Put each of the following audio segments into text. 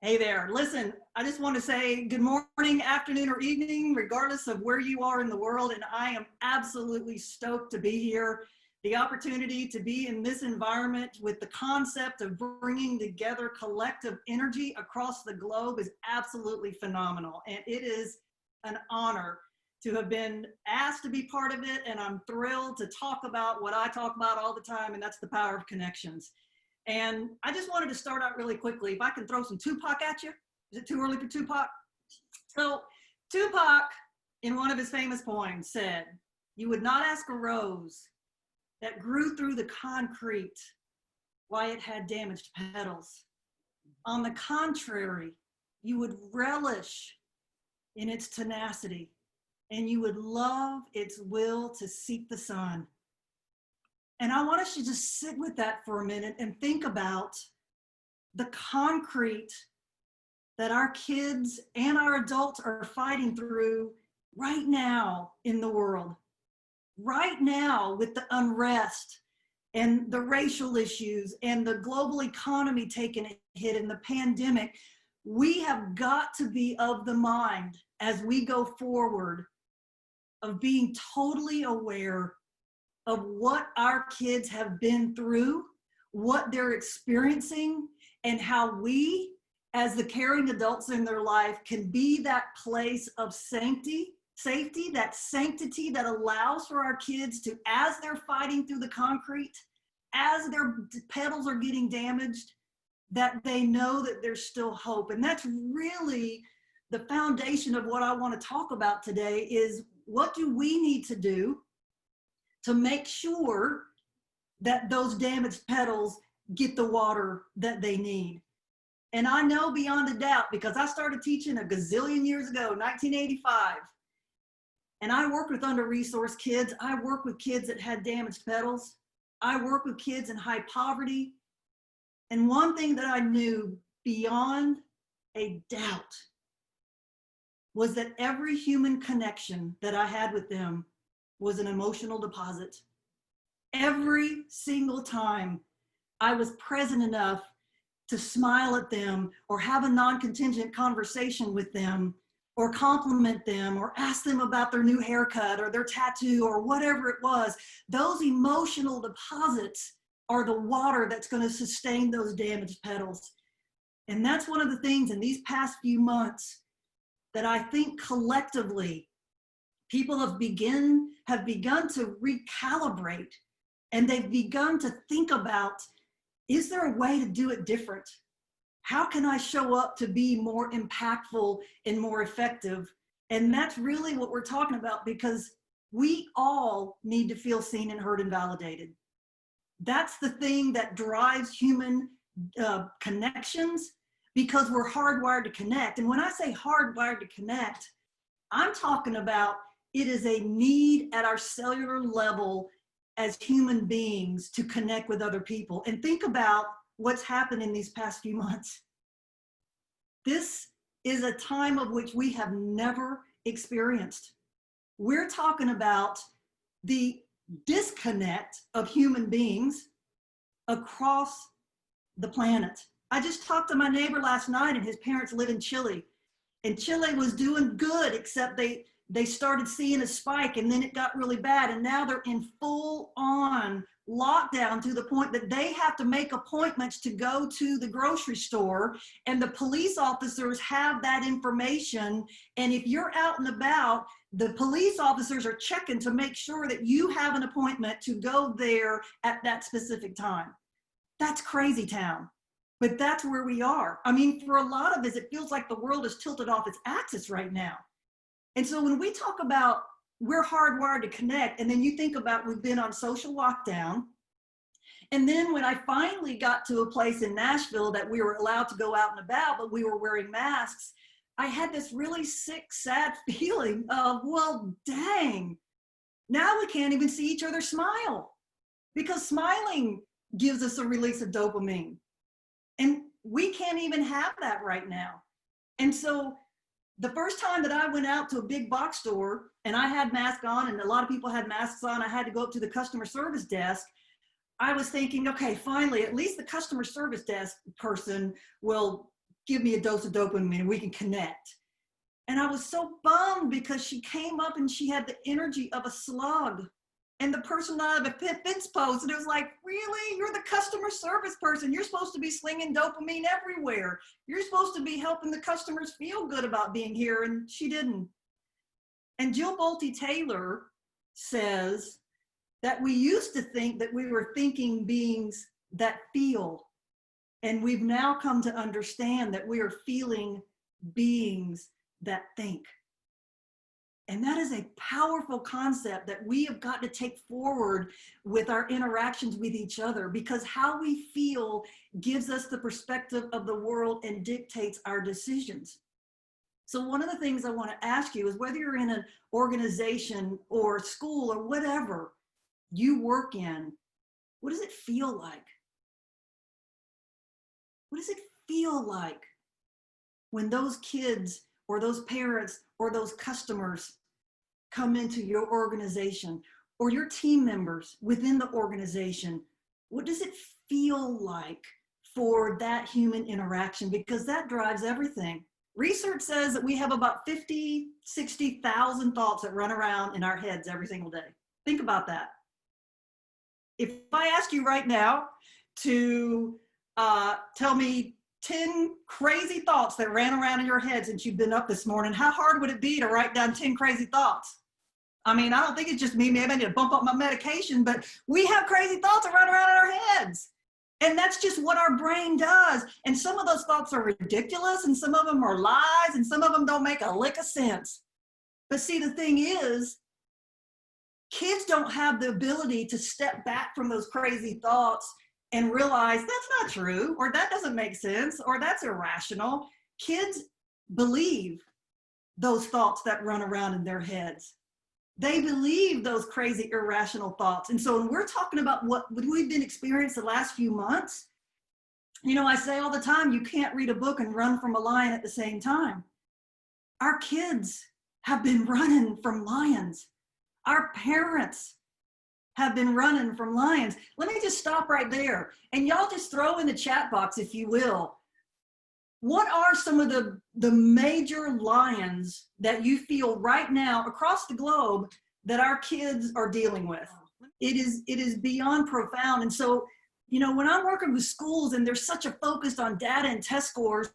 Hey there. Listen, I just want to say good morning, afternoon, or evening, regardless of where you are in the world. And I am absolutely stoked to be here. The opportunity to be in this environment with the concept of bringing together collective energy across the globe is absolutely phenomenal. And it is an honor to have been asked to be part of it. And I'm thrilled to talk about what I talk about all the time, and that's the power of connections. And I just wanted to start out really quickly. If I can throw some Tupac at you. Is it too early for Tupac? So Tupac, in one of his famous poems, said, "You would not ask a rose that grew through the concrete why it had damaged petals. On the contrary, you would relish in its tenacity, and you would love its will to seek the sun." And I want us to just sit with that for a minute and think about the concrete that our kids and our adults are fighting through right now in the world. Right now, with the unrest and the racial issues and the global economy taking a hit and the pandemic, we have got to be of the mind as we go forward of being totally aware of what our kids have been through, what they're experiencing, and how we, as the caring adults in their life, can be that place of safety, that sanctity that allows for our kids to, as they're fighting through the concrete, as their petals are getting damaged, that they know that there's still hope. And that's really the foundation of what I want to talk about today is what do we need to do to make sure that those damaged petals get the water that they need. And I know beyond a doubt, because I started teaching a gazillion years ago, 1985, and I worked with under-resourced kids. I worked with kids that had damaged petals. I worked with kids in high poverty. And one thing that I knew beyond a doubt was that every human connection that I had with them was an emotional deposit. Every single time I was present enough to smile at them or have a non-contingent conversation with them or compliment them or ask them about their new haircut or their tattoo or whatever it was, those emotional deposits are the water that's going to sustain those damaged petals. And that's one of the things in these past few months that I think collectively people have begun to recalibrate, and they've begun to think about, is there a way to do it different? How can I show up to be more impactful and more effective? And that's really what we're talking about, because we all need to feel seen and heard and validated. That's the thing that drives human connections, because we're hardwired to connect. And when I say hardwired to connect, I'm talking about it is a need at our cellular level as human beings to connect with other people. And think about what's happened in these past few months. This is a time of which we have never experienced. We're talking about the disconnect of human beings across the planet. I just talked to my neighbor last night, and his parents live in Chile. And Chile was doing good, except they started seeing a spike, and then it got really bad, and now they're in full-on lockdown to the point that they have to make appointments to go to the grocery store, and the police officers have that information, and if you're out and about, the police officers are checking to make sure that you have an appointment to go there at that specific time. That's crazy town, but that's where we are. I mean, for a lot of us, it feels like the world is tilted off its axis right now. And so when we talk about we're hardwired to connect, and then you think about we've been on social lockdown, and then when I finally got to a place in Nashville that we were allowed to go out and about, but we were wearing masks, I had this really sick, sad feeling of, well, dang, now we can't even see each other smile, because smiling gives us a release of dopamine. And we can't even have that right now. And so the first time that I went out to a big box store and I had masks on and a lot of people had masks on, I had to go up to the customer service desk. I was thinking, okay, finally, at least the customer service desk person will give me a dose of dopamine and we can connect. And I was so bummed because she came up and she had the energy of a slug. And the person out of a fence post, and it was like, really? You're the customer service person. You're supposed to be slinging dopamine everywhere. You're supposed to be helping the customers feel good about being here, and she didn't. And Jill Bolte Taylor says that we used to think that we were thinking beings that feel, and we've now come to understand that we are feeling beings that think. And that is a powerful concept that we have got to take forward with our interactions with each other, because how we feel gives us the perspective of the world and dictates our decisions. So one of the things I want to ask you is, whether you're in an organization or school or whatever you work in, what does it feel like? What does it feel like when those kids or those parents or those customers come into your organization, or your team members within the organization? What does it feel like for that human interaction? Because that drives everything. Research says that we have about 50, 60,000 thoughts that run around in our heads every single day. Think about that. If I ask you right now to tell me 10 crazy thoughts that ran around in your head since you've been up this morning, how hard would it be to write down 10 crazy thoughts? I mean, I don't think it's just me. Maybe I need to bump up my medication, but we have crazy thoughts that run around in our heads. And that's just what our brain does. And some of those thoughts are ridiculous, and some of them are lies, and some of them don't make a lick of sense. But see, the thing is, kids don't have the ability to step back from those crazy thoughts and realize that's not true, or that doesn't make sense, or that's irrational. Kids believe those thoughts that run around in their heads. They believe those crazy, irrational thoughts. And so when we're talking about what we've been experiencing the last few months, you know, I say all the time, you can't read a book and run from a lion at the same time. Our kids have been running from lions. Our parents have been running from lions. Let me just stop right there. And y'all just throw in the chat box, if you will, what are some of the major lions that you feel right now across the globe that our kids are dealing with? It is beyond profound. And so, you know, when I'm working with schools and there's such a focus on data and test scores,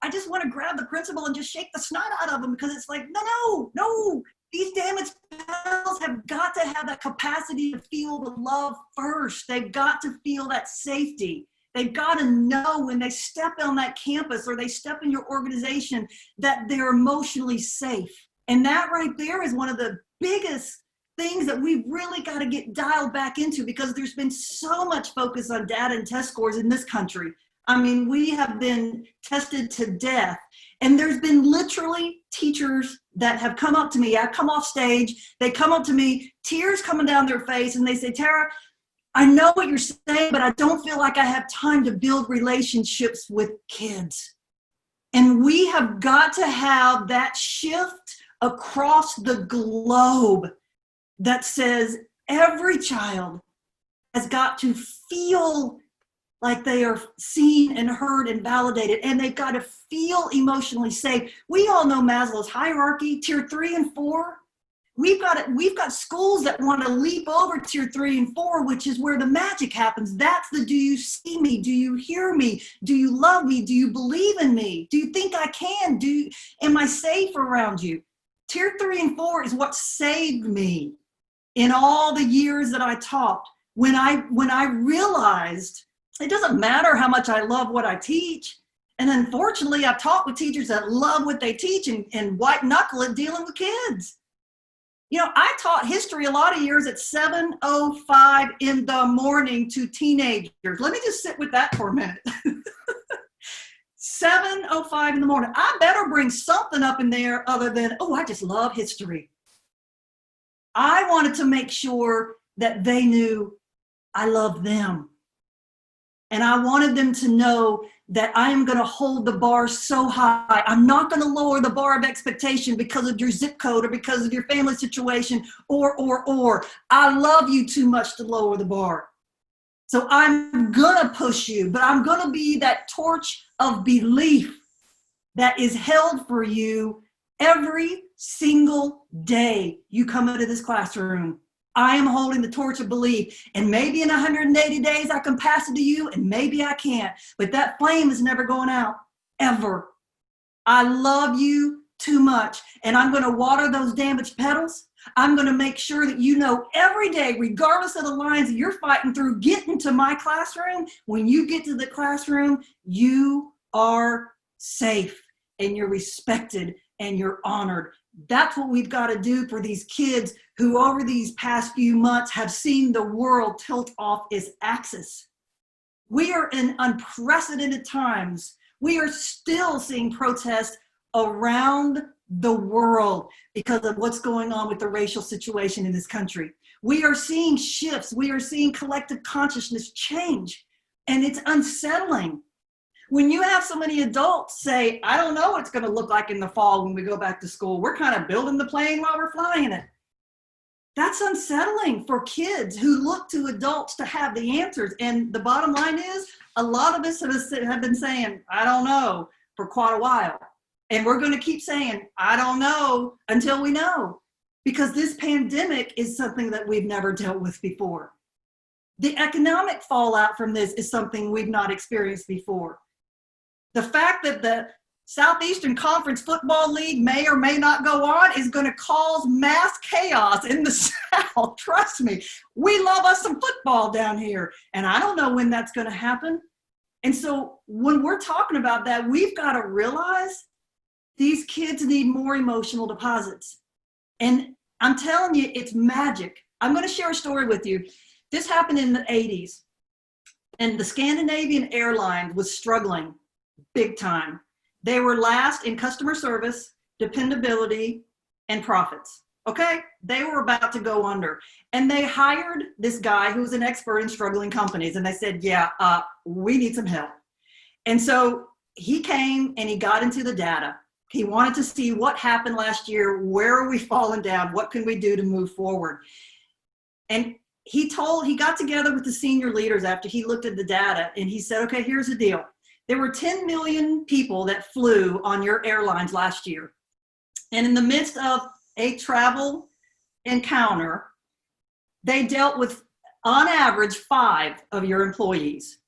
I just want to grab the principal and just shake the snot out of them, because it's like, no, these damaged pals have got to have that capacity to feel the love first. They've got to feel that safety. They've got to know when they step on that campus or they step in your organization that they're emotionally safe. And that right there is one of the biggest things that we've really got to get dialed back into, because there's been so much focus on data and test scores in this country. I mean, we have been tested to death. And there's been literally teachers that have come up to me. I come off stage, they come up to me, tears coming down their face, and they say, Tara, I know what you're saying, but I don't feel like I have time to build relationships with kids. And we have got to have that shift across the globe that says every child has got to feel like they are seen and heard and validated, and they've got to feel emotionally safe. We all know Maslow's hierarchy, tier 3 and 4. We've got schools that want to leap over tier 3 and 4, which is where the magic happens. That's the, do you see me? Do you hear me? Do you love me? Do you believe in me? Do you think I can? Am I safe around you? Tier 3 and 4 is what saved me in all the years that I taught. When I realized it doesn't matter how much I love what I teach. And unfortunately, I've taught with teachers that love what they teach and white knuckle it dealing with kids. You know, I taught history a lot of years at 7:05 in the morning to teenagers. Let me just sit with that for a minute. 7:05 in the morning. I better bring something up in there other than, oh, I just love history. I wanted to make sure that they knew I love them. And I wanted them to know that I am going to hold the bar so high. I'm not going to lower the bar of expectation because of your zip code or because of your family situation or. I love you too much to lower the bar. So I'm going to push you, but I'm going to be that torch of belief that is held for you every single day you come into this classroom. I am holding the torch of belief, and maybe in 180 days I can pass it to you, and maybe I can't, but that flame is never going out, ever. I love you too much, and I'm going to water those damaged petals. I'm going to make sure that you know every day, regardless of the lines that you're fighting through, getting to my classroom, when you get to the classroom, you are safe and you're respected and you're honored. That's what we've got to do for these kids who over these past few months have seen the world tilt off its axis. We are in unprecedented times. We are still seeing protests around the world because of what's going on with the racial situation in this country. We are seeing shifts. We are seeing collective consciousness change, and it's unsettling. When you have so many adults say, I don't know what it's going to look like in the fall when we go back to school. We're kind of building the plane while we're flying it. That's unsettling for kids who look to adults to have the answers. And the bottom line is, a lot of us have been saying, I don't know, for quite a while. And we're going to keep saying, I don't know, until we know. Because this pandemic is something that we've never dealt with before. The economic fallout from this is something we've not experienced before. The fact that the Southeastern Conference Football League may or may not go on is going to cause mass chaos in the South. Trust me, we love us some football down here, and I don't know when that's going to happen. And so when we're talking about that, we've got to realize these kids need more emotional deposits. And I'm telling you, it's magic. I'm going to share a story with you. This happened in the 80s, and the Scandinavian Airlines was struggling big time. They were last in customer service, dependability, and profits. Okay? They were about to go under. And they hired this guy who was an expert in struggling companies. And they said, yeah, we need some help. And so he came and he got into the data. He wanted to see what happened last year. Where are we falling down? What can we do to move forward? And he got together with the senior leaders after he looked at the data, and he said, okay, here's the deal. There were 10 million people that flew on your airlines last year. And in the midst of a travel encounter, they dealt with, on average, 5 of your employees.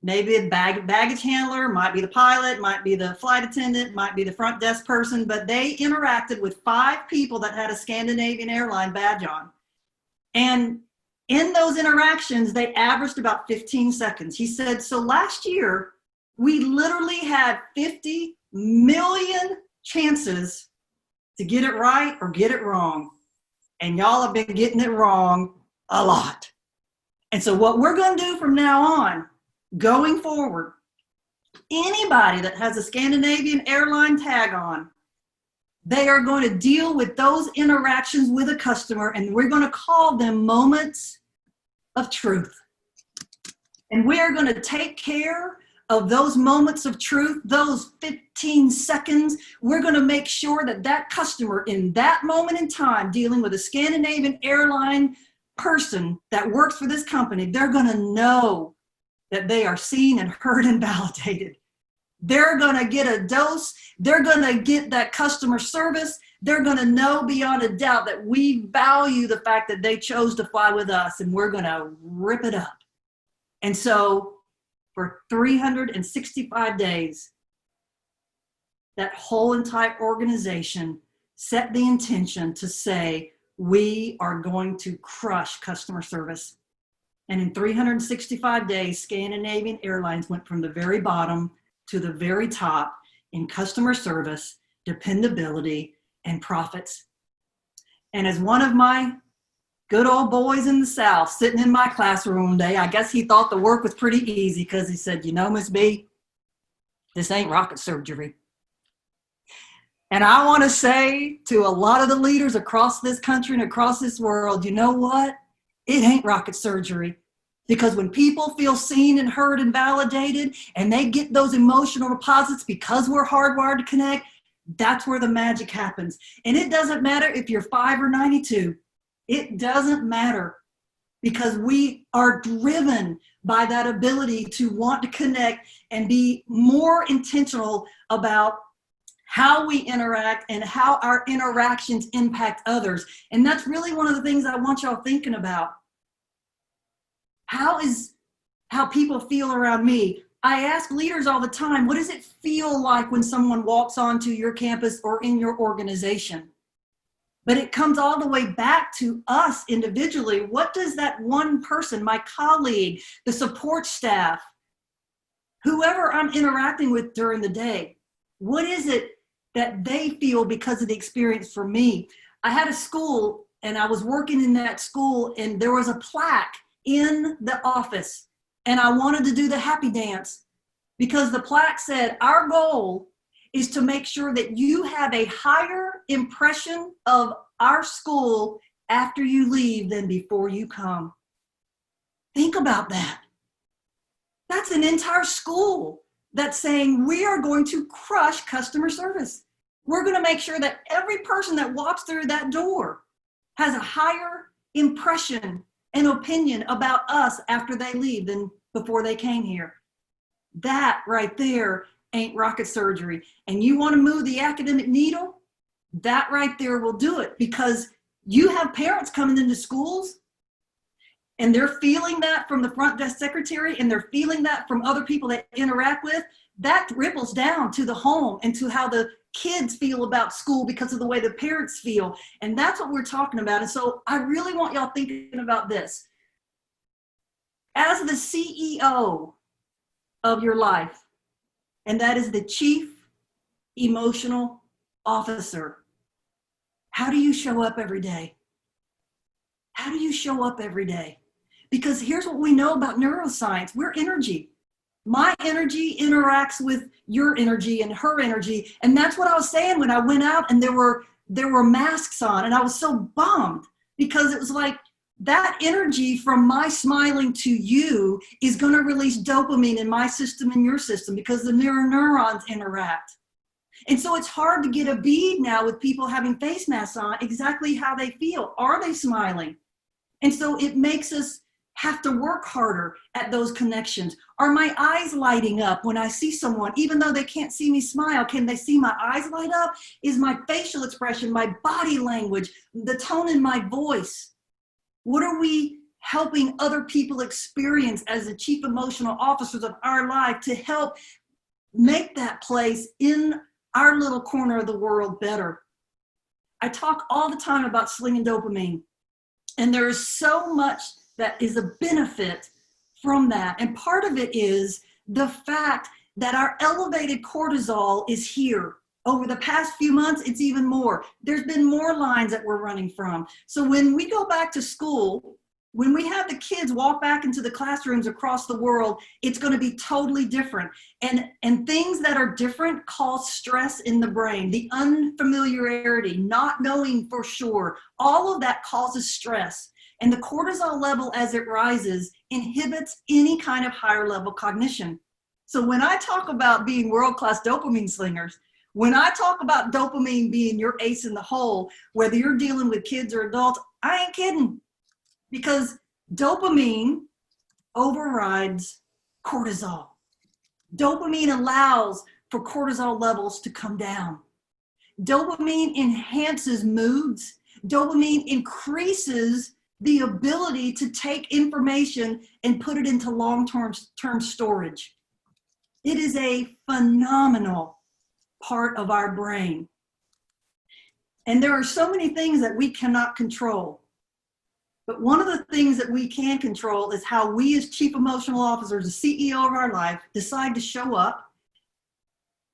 Maybe a baggage handler, might be the pilot, might be the flight attendant, might be the front desk person, but they interacted with 5 people that had a Scandinavian airline badge on. And in those interactions, they averaged about 15 seconds. He said, so last year, we literally had 50 million chances to get it right or get it wrong. And y'all have been getting it wrong a lot. And so what we're going to do from now on, going forward, anybody that has a Scandinavian airline tag on, they are going to deal with those interactions with a customer, and we're going to call them moments of truth. And we are going to take care of those moments of truth, those 15 seconds. We're going to make sure that that customer in that moment in time, dealing with a Scandinavian airline person that works for this company, they're going to know that they are seen and heard and validated. They're going to get a dose. They're going to get that customer service. They're going to know beyond a doubt that we value the fact that they chose to fly with us, and we're going to rip it up. And so for 365 days, that whole entire organization set the intention to say, we are going to crush customer service. And in 365 days, Scandinavian Airlines went from the very bottom to the very top in customer service, dependability, and profits. And as one of my good old boys in the South sitting in my classroom one day, I guess he thought the work was pretty easy because he said, you know, Miss B, this ain't rocket surgery. And I want to say to a lot of the leaders across this country and across this world, you know what? It ain't rocket surgery. Because when people feel seen and heard and validated, and they get those emotional deposits because we're hardwired to connect, that's where the magic happens. And it doesn't matter if you're 5 or 92. It doesn't matter. because we are driven by that ability to want to connect and be more intentional about how we interact and how our interactions impact others. And that's really one of the things I want y'all thinking about. How people feel around me. I ask leaders all the time, what does it feel like when someone walks onto your campus or in your organization? But it comes all the way back to us individually. What does that one person, my colleague, the support staff, whoever I'm interacting with during the day, what is it that they feel because of the experience for me? I had a school and I was working in that school and there was a plaque in the office and I wanted to do the happy dance because the plaque said, our goal is to make sure that you have a higher impression of our school after you leave than before you come. Think about that. That's an entire school that's saying we are going to crush customer service. We're going to make sure that every person that walks through that door has a higher impression and opinion about us after they leave than before they came here. That right there ain't rocket surgery. And you want to move the academic needle? That right there will do it, because you have parents coming into schools and they're feeling that from the front desk secretary and they're feeling that from other people that interact with. That ripples down to the home and to how the kids feel about school because of the way the parents feel. And that's what we're talking about. And so I really want y'all thinking about this. As the CEO of your life, and that is the Chief Emotional Officer, how do you show up every day? How do you show up every day? Because here's what we know about neuroscience. We're energy. My energy interacts with your energy and her energy. And that's what I was saying when I went out and there were masks on, and I was so bummed because it was like that energy from my smiling to you is going to release dopamine in my system and your system because the mirror neurons interact. And so it's hard to get a bead now with people having face masks on exactly how they feel. Are they smiling? And so it makes us have to work harder at those connections. Are my eyes lighting up when I see someone, even though they can't see me smile? Can they see my eyes light up? Is my facial expression, my body language, the tone in my voice? What are we helping other people experience as the chief emotional officers of our life to help make that place in our little corner of the world better? I talk all the time about slinging dopamine, and there is so much that is a benefit from that. And part of it is the fact that our elevated cortisol is here. Over the past few months, it's even more. There's been more lines that we're running from. So when we go back to school, when we have the kids walk back into the classrooms across the world, it's going to be totally different. And things that are different cause stress in the brain. The unfamiliarity, not knowing for sure, all of that causes stress. And the cortisol level, as it rises, inhibits any kind of higher level cognition. So when I talk about being world-class dopamine slingers, when I talk about dopamine being your ace in the hole, whether you're dealing with kids or adults, I ain't kidding. Because dopamine overrides cortisol. Dopamine allows for cortisol levels to come down. Dopamine enhances moods. Dopamine increases the ability to take information and put it into long-term storage. It is a phenomenal part of our brain. And there are so many things that we cannot control. But one of the things that we can control is how we as chief emotional officers, the CEO of our life, decide to show up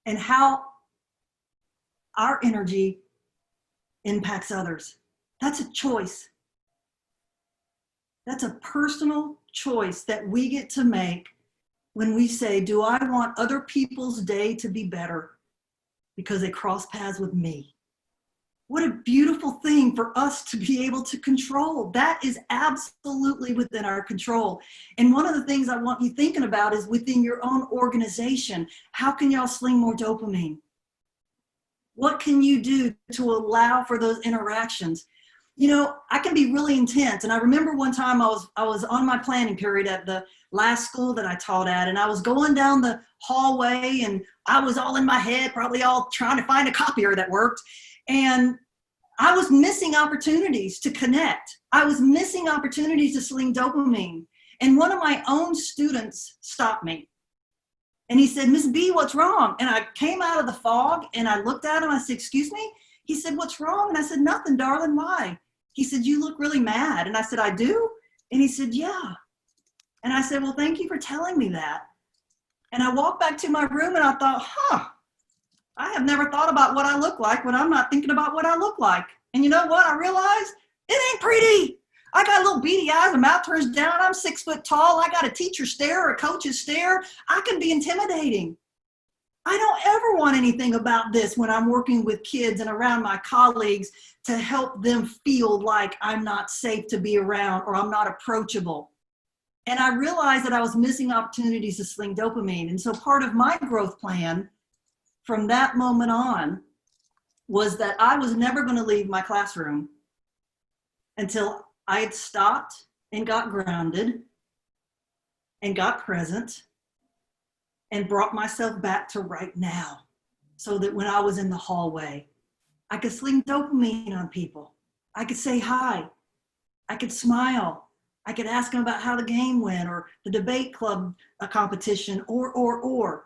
and how our energy impacts others. That's a choice. That's a personal choice that we get to make when we say, do I want other people's day to be better because they cross paths with me? What a beautiful thing for us to be able to control. That is absolutely within our control. And one of the things I want you thinking about is within your own organization. How can y'all sling more dopamine? What can you do to allow for those interactions? I can be really intense. And I remember one time I was on my planning period at the last school that I taught at, and I was going down the hallway and I was all in my head, probably all trying to find a copier that worked. And I was missing opportunities to connect. I was missing opportunities to sling dopamine. And one of my own students stopped me. And he said, "Miss B, what's wrong?" And I came out of the fog and I looked at him. I said, "Excuse me?" He said, "What's wrong?" And I said, "Nothing, darling, why?" He said, "You look really mad." And I said, "I do?" And he said, "Yeah." And I said, "Well, thank you for telling me that." And I walked back to my room and I thought, I have never thought about what I look like when I'm not thinking about what I look like. And you know what? I realized it ain't pretty. I got little beady eyes, my mouth turns down. I'm 6 foot tall. I got a teacher stare or a coach's stare. I can be intimidating. I don't ever want anything about this when I'm working with kids and around my colleagues to help them feel like I'm not safe to be around or I'm not approachable. And I realized that I was missing opportunities to sling dopamine. And so part of my growth plan from that moment on was that I was never going to leave my classroom until I had stopped and got grounded and got present and brought myself back to right now, so that when I was in the hallway, I could sling dopamine on people. I could say hi. I could smile. I could ask them about how the game went or the debate club competition or.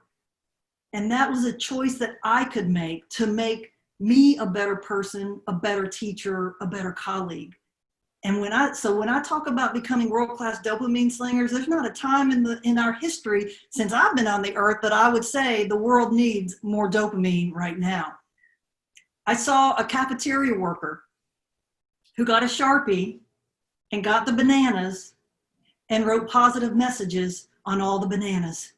And that was a choice that I could make to make me a better person, a better teacher, a better colleague. And when I talk about becoming world-class dopamine slingers, there's not a time in our history since I've been on the earth that I would say the world needs more dopamine right now. I saw a cafeteria worker who got a Sharpie and got the bananas and wrote positive messages on all the bananas.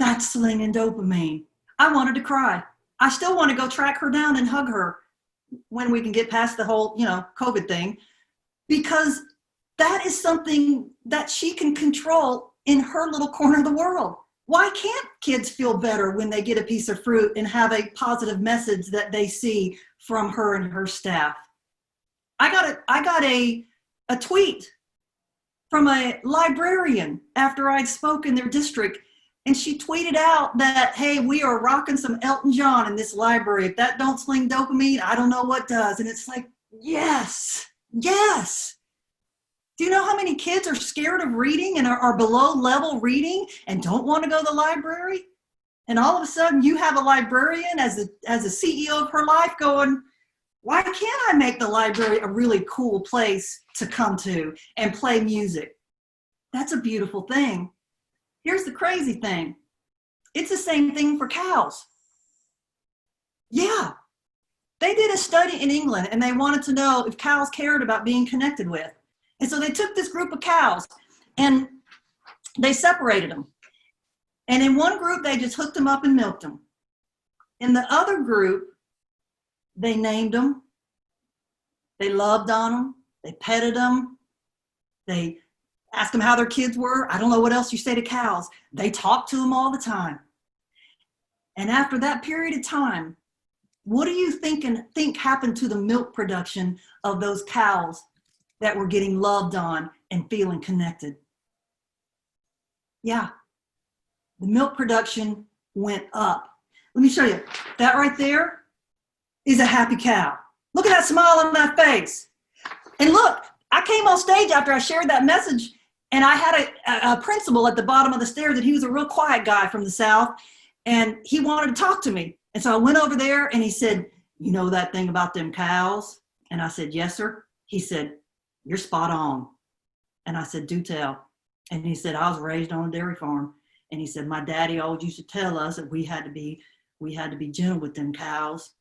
That's slinging dopamine. I wanted to cry. I still want to go track her down and hug her when we can get past the whole, COVID thing, because that is something that she can control in her little corner of the world. Why can't kids feel better when they get a piece of fruit and have a positive message that they see from her and her staff? I got a tweet from a librarian after I'd spoke in their district, and she tweeted out that, "Hey, we are rocking some Elton John in this library. If that don't sling dopamine, I don't know what does." And it's like, yes. Yes. Do you know how many kids are scared of reading and are below level reading and don't want to go to the library? And all of a sudden you have a librarian as a CEO of her life going, "Why can't I make the library a really cool place to come to and play music?" That's a beautiful thing. Here's the crazy thing. It's the same thing for cows. Yeah. They did a study in England and they wanted to know if cows cared about being connected with. And so they took this group of cows and they separated them. And in one group, they just hooked them up and milked them. In the other group, they named them, they loved on them, they petted them, they asked them how their kids were. I don't know what else you say to cows. They talked to them all the time. And after that period of time, what do you think happened to the milk production of those cows that were getting loved on and feeling connected? Yeah, the milk production went up. Let me show you. That right there is a happy cow. Look at that smile on that face. And look, I came on stage after I shared that message, and I had a principal at the bottom of the stairs, and he was a real quiet guy from the South, and he wanted to talk to me. And so I went over there and he said, "You know that thing about them cows?" And I said, "Yes, sir." He said, "You're spot on." And I said, "Do tell." And he said, "I was raised on a dairy farm." And he said, "My daddy always used to tell us that we had to be gentle with them cows.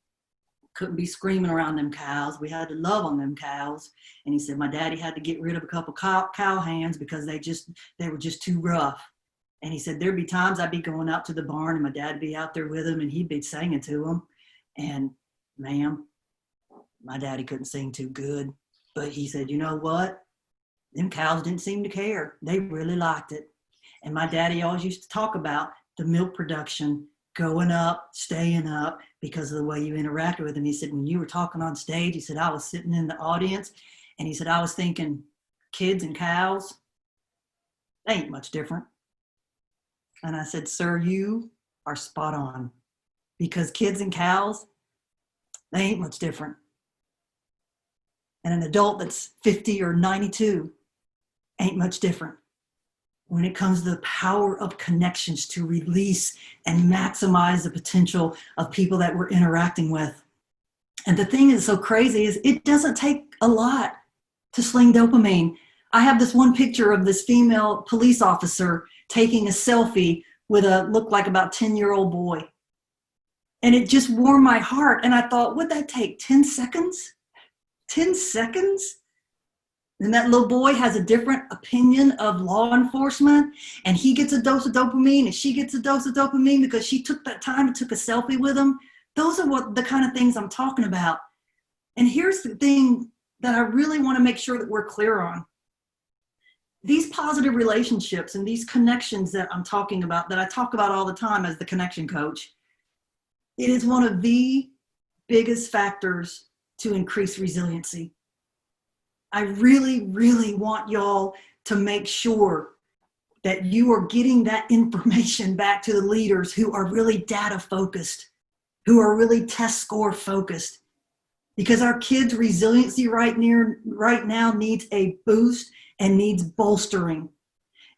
Couldn't be screaming around them cows. We had to love on them cows." And he said, "My daddy had to get rid of a couple cow hands because they were just too rough." And he said, "There'd be times I'd be going out to the barn and my dad'd be out there with him and he'd be singing to them. And ma'am, my daddy couldn't sing too good. But he said, you know what? Them cows didn't seem to care. They really liked it. And my daddy always used to talk about the milk production going up, staying up because of the way you interacted with him. He said, when you were talking on stage, he said, I was sitting in the audience and he said, I was thinking kids and cows, they ain't much different. And I said, sir, you are spot on, because kids and cows, they ain't much different. And an adult that's 50 or 92 ain't much different when it comes to the power of connections to release and maximize the potential of people that we're interacting with. And the thing that's so crazy is it doesn't take a lot to sling dopamine. I have this one picture of this female police officer taking a selfie with a looked like about 10-year-old boy. And it just warmed my heart. And I thought, would that take 10 seconds? 10 seconds? And that little boy has a different opinion of law enforcement, and he gets a dose of dopamine and she gets a dose of dopamine because she took that time and took a selfie with him. Those are what the kind of things I'm talking about. And here's the thing that I really want to make sure that we're clear on. These positive relationships and these connections that I'm talking about, that I talk about all the time as the connection coach, it is one of the biggest factors to increase resiliency. I really, really want y'all to make sure that you are getting that information back to the leaders who are really data focused, who are really test score focused, because our kids' resiliency right now needs a boost and needs bolstering.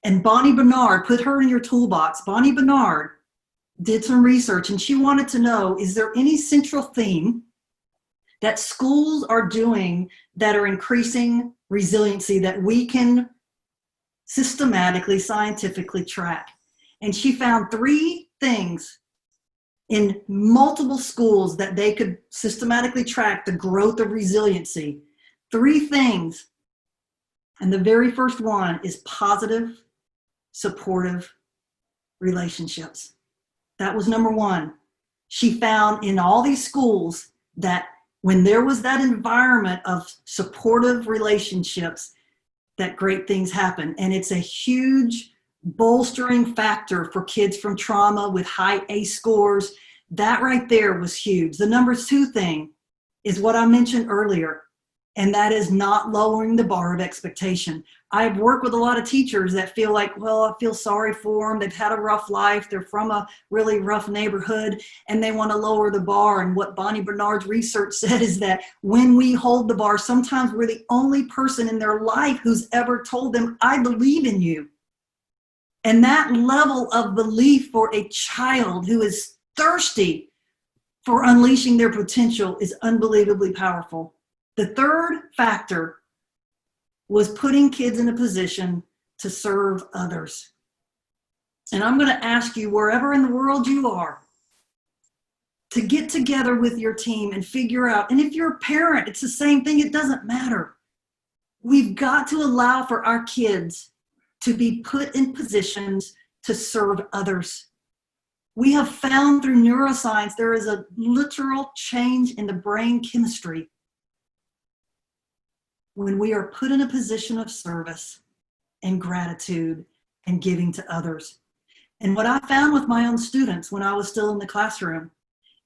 And Bonnie Bernard, put her in your toolbox. Bonnie Bernard did some research and she wanted to know, is there any central theme that schools are doing that are increasing resiliency that we can systematically, scientifically track? And she found 3 things in multiple schools that they could systematically track the growth of resiliency. 3 things. And the very first one is positive, supportive relationships. That was number 1. She found in all these schools that when there was that environment of supportive relationships, that great things happen. And it's a huge bolstering factor for kids from trauma with high ACE scores. That right there was huge. The number 2 thing is what I mentioned earlier, and that is not lowering the bar of expectation. I've worked with a lot of teachers that feel like, well, I feel sorry for them. They've had a rough life. They're from a really rough neighborhood and they want to lower the bar. And what Bonnie Bernard's research said is that when we hold the bar, sometimes we're the only person in their life who's ever told them, I believe in you. And that level of belief for a child who is thirsty for unleashing their potential is unbelievably powerful. The third factor was putting kids in a position to serve others. And I'm going to ask you, wherever in the world you are, to get together with your team and figure out, and if you're a parent, it's the same thing, it doesn't matter. We've got to allow for our kids to be put in positions to serve others. We have found through neuroscience there is a literal change in the brain chemistry when we are put in a position of service and gratitude and giving to others. And what I found with my own students when I was still in the classroom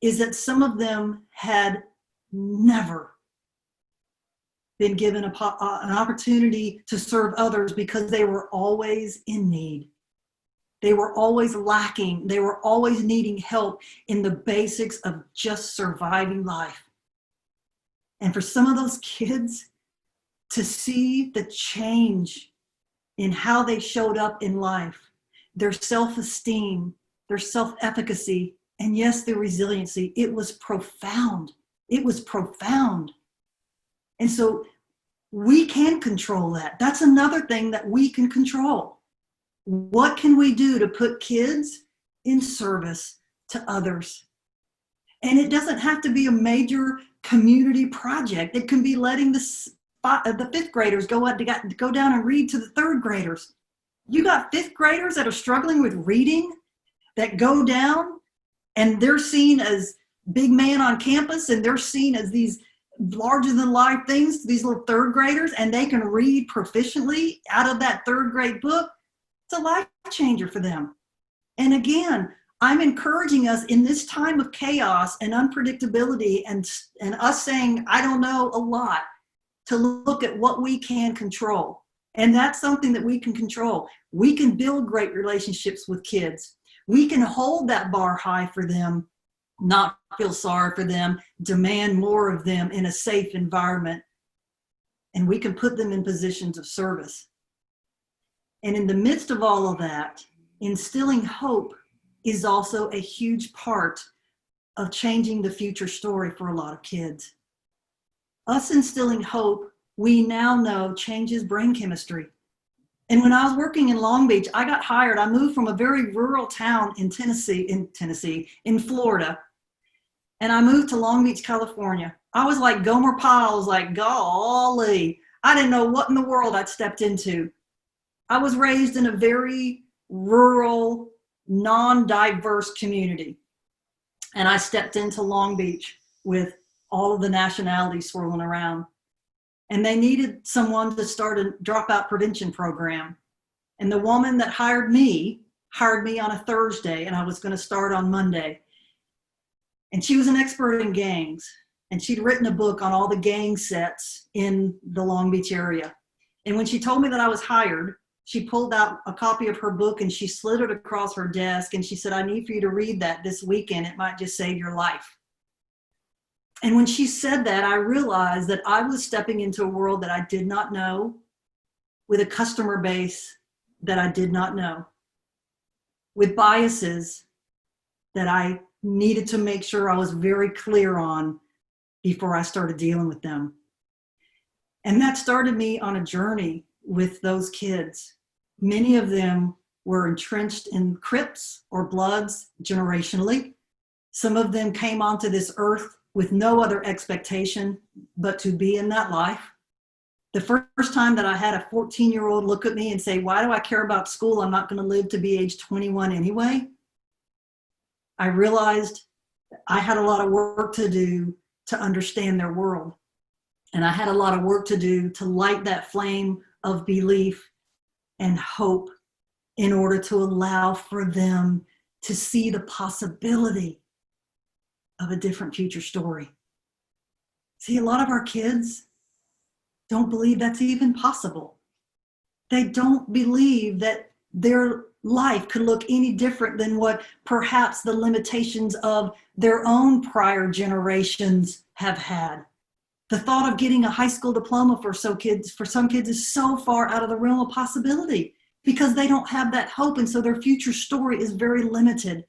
is that some of them had never been given an opportunity to serve others because they were always in need. They were always lacking. They were always needing help in the basics of just surviving life. And for some of those kids, to see the change in how they showed up in life, their self-esteem, their self-efficacy, and yes, their resiliency, it was profound. It was profound. And so we can control that. That's another thing that we can control. What can we do to put kids in service to others? And it doesn't have to be a major community project. It can be letting the 5th graders go down and read to the 3rd graders. You got 5th graders that are struggling with reading that go down and they're seen as big man on campus and they're seen as these larger than life things to these little 3rd graders, and they can read proficiently out of that 3rd grade book. It's a life changer for them. And again, I'm encouraging us in this time of chaos and unpredictability and us saying, I don't know a lot, to look at what we can control. And that's something that we can control. We can build great relationships with kids. We can hold that bar high for them, not feel sorry for them, demand more of them in a safe environment. And we can put them in positions of service. And in the midst of all of that, instilling hope is also a huge part of changing the future story for a lot of kids. Us instilling hope, we now know, changes brain chemistry. And when I was working in Long Beach, I got hired. I moved from a very rural town in Florida, and I moved to Long Beach, California. I was like Gomer Pyle, like, golly, I didn't know what in the world I'd stepped into. I was raised in a very rural, non-diverse community. And I stepped into Long Beach with all of the nationalities swirling around. And they needed someone to start a dropout prevention program. And the woman that hired me on a Thursday, and I was going to start on Monday. And she was an expert in gangs. And she'd written a book on all the gang sets in the Long Beach area. And when she told me that I was hired, she pulled out a copy of her book and she slid it across her desk. And she said, I need for you to read that this weekend. It might just save your life. And when she said that, I realized that I was stepping into a world that I did not know, with a customer base that I did not know, with biases that I needed to make sure I was very clear on before I started dealing with them. And that started me on a journey with those kids. Many of them were entrenched in Crips or Bloods generationally. Some of them came onto this earth with no other expectation but to be in that life. The first time that I had a 14-year-old look at me and say, why do I care about school? I'm not going to live to be age 21 anyway. I realized I had a lot of work to do to understand their world. And I had a lot of work to do to light that flame of belief and hope in order to allow for them to see the possibility of a different future story. See, a lot of our kids don't believe that's even possible. They don't believe that their life could look any different than what perhaps the limitations of their own prior generations have had. The thought of getting a high school diploma for some kids is so far out of the realm of possibility because they don't have that hope, and so their future story is very limited.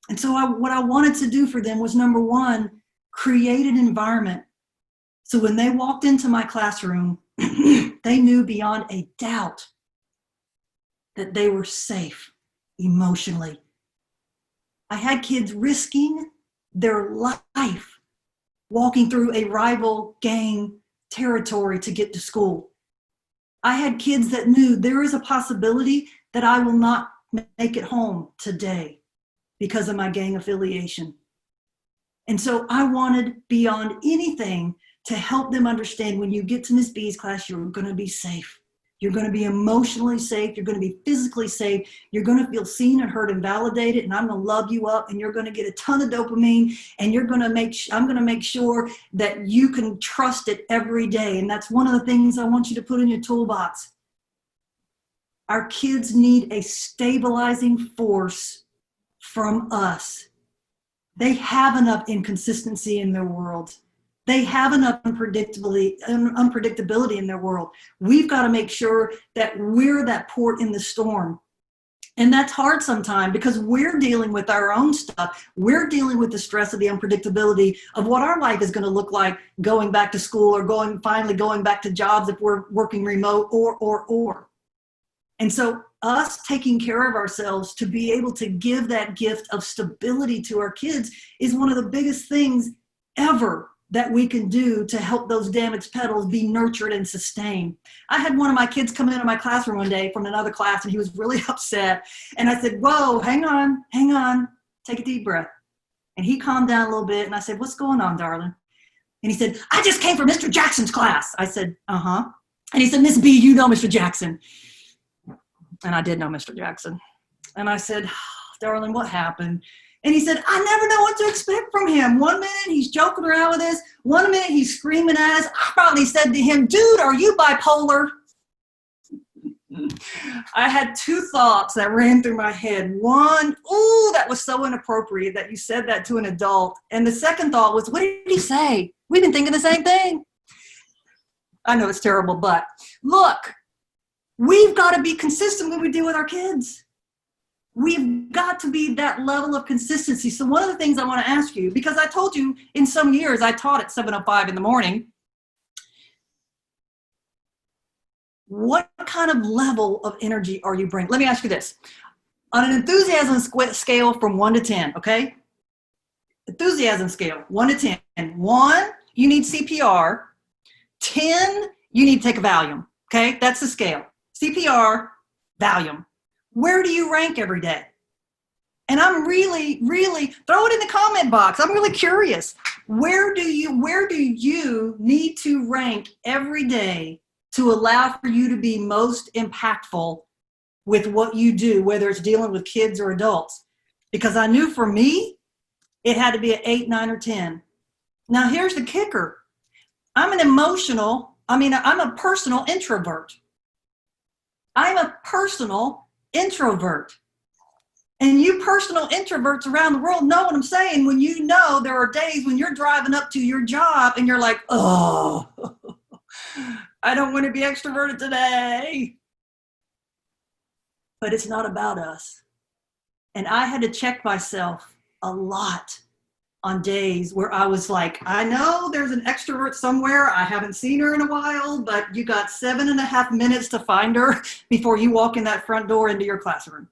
And so what I wanted to do for them was, number one, create an environment so when they walked into my classroom, they knew beyond a doubt that they were safe emotionally. I had kids risking their life walking through a rival gang territory to get to school. I had kids that knew there is a possibility that I will not make it home today because of my gang affiliation. And so I wanted, beyond anything, to help them understand when you get to Miss B's class, you're going to be safe. You're going to be emotionally safe. You're going to be physically safe. You're going to feel seen and heard and validated, and I'm going to love you up, and you're going to get a ton of dopamine, and I'm going to make sure that you can trust it every day. And that's one of the things I want you to put in your toolbox. Our kids need a stabilizing force from us. They have enough inconsistency in their world. They have enough unpredictability in their world. We've got to make sure that we're that port in the storm. And that's hard sometimes because we're dealing with our own stuff. We're dealing with the stress of the unpredictability of what our life is going to look like going back to school or finally going back to jobs if we're working remote or. And so us taking care of ourselves to be able to give that gift of stability to our kids is one of the biggest things ever that we can do to help those damaged petals be nurtured and sustained. I had one of my kids come into my classroom one day from another class, and he was really upset. And I said, whoa, hang on, take a deep breath. And he calmed down a little bit, and I said, what's going on, darling? And he said, I just came from Mr. Jackson's class. I said, uh-huh. And he said, Miss B, you know Mr. Jackson. And I did know Mr. Jackson. And I said, darling, what happened? And he said, I never know what to expect from him. One minute he's joking around with us. One minute he's screaming at us. I probably said to him, dude, are you bipolar? I had two thoughts that ran through my head. One, ooh, that was so inappropriate that you said that to an adult. And the second thought was, what did he say? We've been thinking the same thing. I know it's terrible, but look, we've got to be consistent when we deal with our kids. We've got to be that level of consistency. So one of the things I want to ask you, because I told you in some years I taught at 7:05 in the morning, what kind of level of energy are you bringing? Let me ask you this. On an enthusiasm scale from 1 to 10, okay? Enthusiasm scale, 1 to 10. 1, you need CPR. 10, you need to take a Valium, okay? That's the scale. CPR, Valium. Where do you rank every day? And I'm really, throw it in the comment box. I'm really curious. Where do you need to rank every day to allow for you to be most impactful with what you do, whether it's dealing with kids or adults? Because I knew for me, it had to be an 8, 9, or 10. Now here's the kicker. I'm a personal introvert. I'm a personal introvert. And you personal introverts around the world know what I'm saying when you know there are days when you're driving up to your job and you're like, oh, I don't want to be extroverted today. But it's not about us. And I had to check myself a lot on days where I was like, I know there's an extrovert somewhere. I haven't seen her in a while, but you got 7.5 minutes to find her before you walk in that front door into your classroom.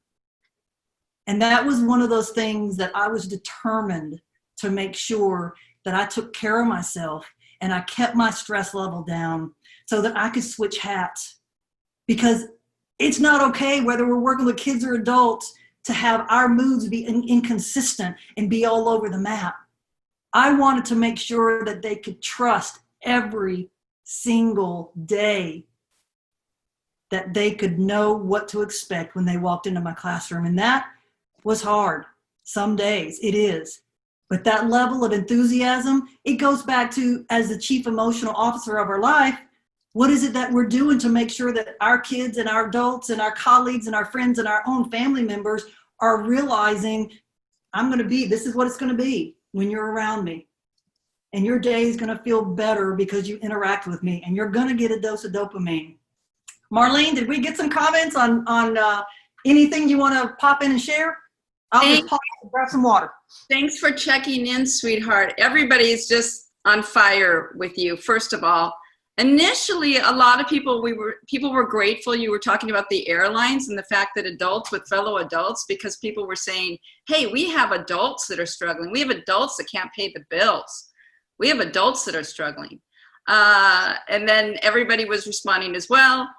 And that was one of those things that I was determined to make sure that I took care of myself and I kept my stress level down so that I could switch hats. Because it's not okay, whether we're working with kids or adults, to have our moods be inconsistent and be all over the map. I wanted to make sure that they could trust every single day that they could know what to expect when they walked into my classroom. And that was hard. Some days it is. But that level of enthusiasm, it goes back to, as the chief emotional officer of our life, what is it that we're doing to make sure that our kids and our adults and our colleagues and our friends and our own family members are realizing, this is what it's going to be when you're around me. And your day is going to feel better because you interact with me, and you're going to get a dose of dopamine. Marlene, did we get some comments on anything you want to pop in and share? I'll just pause and grab some water. Thanks for checking in, sweetheart. Everybody's just on fire with you. First of all, initially, a lot of people were grateful you were talking about the airlines and the fact that adults with fellow adults, because people were saying, hey, we have adults that are struggling. We have adults that can't pay the bills. We have adults that are struggling. And then everybody was responding as well.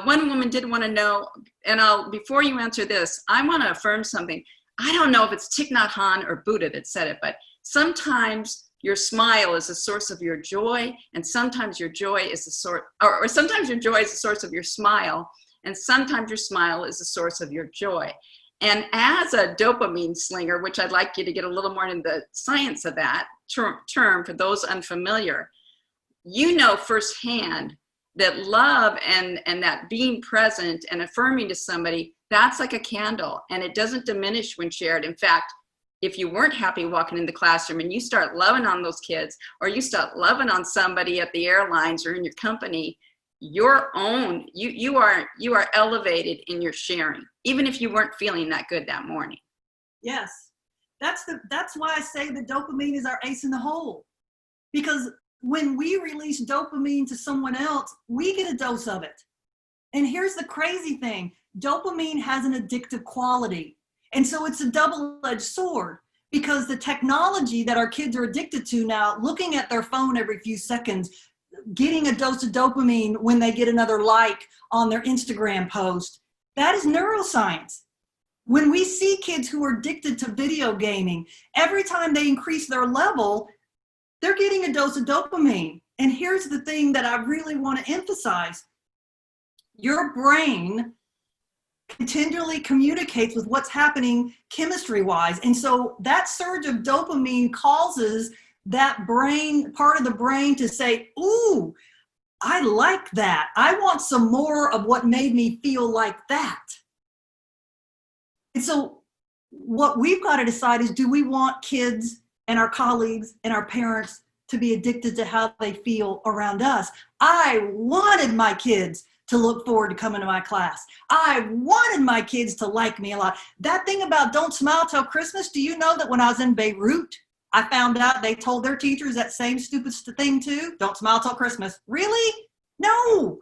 One woman did want to know, and before you answer this, I want to affirm something. I don't know if it's Thich Nhat Hanh or Buddha that said it, but sometimes your smile is the source of your joy, and sometimes your joy is the source, or sometimes your joy is the source of your smile, and sometimes your smile is the source of your joy. And as a dopamine slinger, which I'd like you to get a little more into the science of that term for those unfamiliar, you know firsthand that love and that being present and affirming to somebody, that's like a candle, and it doesn't diminish when shared. In fact, if you weren't happy walking in the classroom and you start loving on those kids, or you start loving on somebody at the airlines or in your company, you are elevated in your sharing, even if you weren't feeling that good that morning. Yes, that's why I say the dopamine is our ace in the hole, because when we release dopamine to someone else, we get a dose of it. And here's the crazy thing. Dopamine has an addictive quality. And so it's a double-edged sword, because the technology that our kids are addicted to now, looking at their phone every few seconds, getting a dose of dopamine when they get another like on their Instagram post, that is neuroscience. When we see kids who are addicted to video gaming, every time they increase their level, they're getting a dose of dopamine. And here's the thing that I really want to emphasize. Your brain continually communicates with what's happening chemistry-wise. And so that surge of dopamine causes that brain, part of the brain, to say, ooh, I like that. I want some more of what made me feel like that. And so what we've got to decide is, do we want kids and our colleagues and our parents to be addicted to how they feel around us? I wanted my kids to look forward to coming to my class. I wanted my kids to like me a lot. That thing about don't smile till Christmas, do you know that when I was in Beirut, I found out they told their teachers that same stupid thing too? Don't smile till Christmas. Really? No.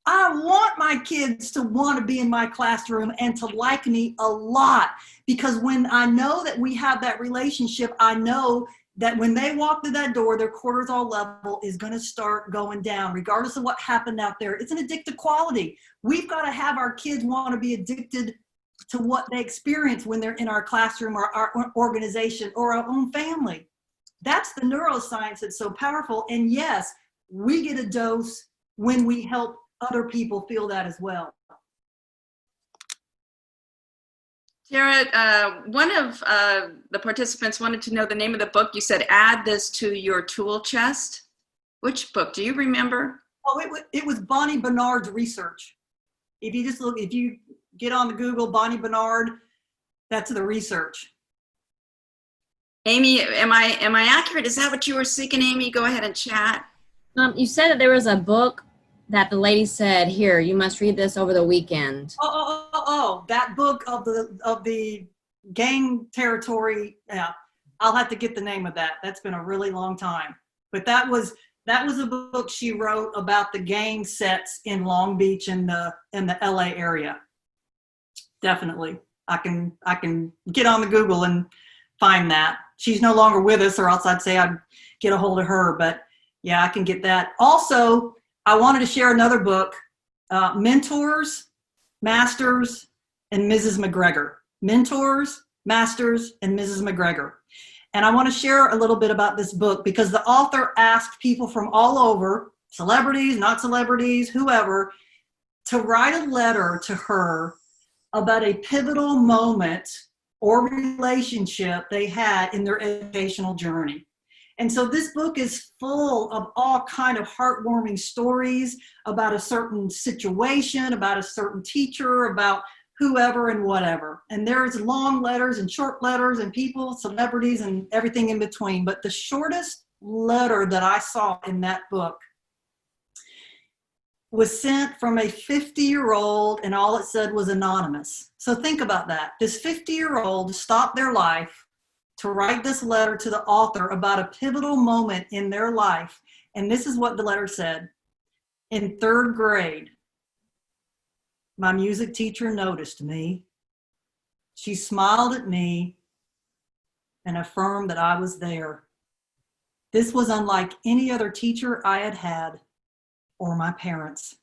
I want my kids to want to be in my classroom and to like me a lot, because when I know that we have that relationship, I know that when they walk through that door, their cortisol level is going to start going down, regardless of what happened out there. It's an addictive quality. We've got to have our kids want to be addicted to what they experience when they're in our classroom or our organization or our own family. That's the neuroscience that's so powerful. And yes, we get a dose when we help other people feel that as well. Tara, one of the participants wanted to know the name of the book. You said, add this to your tool chest. Which book? Do you remember? Oh, it was Bonnie Bernard's research. If you just look, if you get on the Google, Bonnie Bernard, that's the research. Amy, am I accurate? Is that what you were seeking, Amy? Go ahead and chat. You said that there was a book that the lady said, here, you must read this over the weekend. Oh, that book of the gang territory. Yeah, I'll have to get the name of that. That's been a really long time. But that was a book she wrote about the gang sets in Long Beach in the LA area. Definitely. I can get on the Google and find that. She's no longer with us, or else I'd say I'd get a hold of her, but yeah, I can get that. Also, I wanted to share another book, Mentors, Masters, and Mrs. McGregor. Mentors, Masters, and Mrs. McGregor. And I want to share a little bit about this book because the author asked people from all over, celebrities, not celebrities, whoever, to write a letter to her about a pivotal moment or relationship they had in their educational journey. And so this book is full of all kind of heartwarming stories about a certain situation, about a certain teacher, about whoever and whatever. And there's long letters and short letters and people, celebrities, and everything in between. But the shortest letter that I saw in that book was sent from a 50-year-old, and all it said was anonymous. So think about that. This 50-year-old stopped their life to write this letter to the author about a pivotal moment in their life. And this is what the letter said. In 3rd grade, my music teacher noticed me. She smiled at me and affirmed that I was there. This was unlike any other teacher I had had or my parents.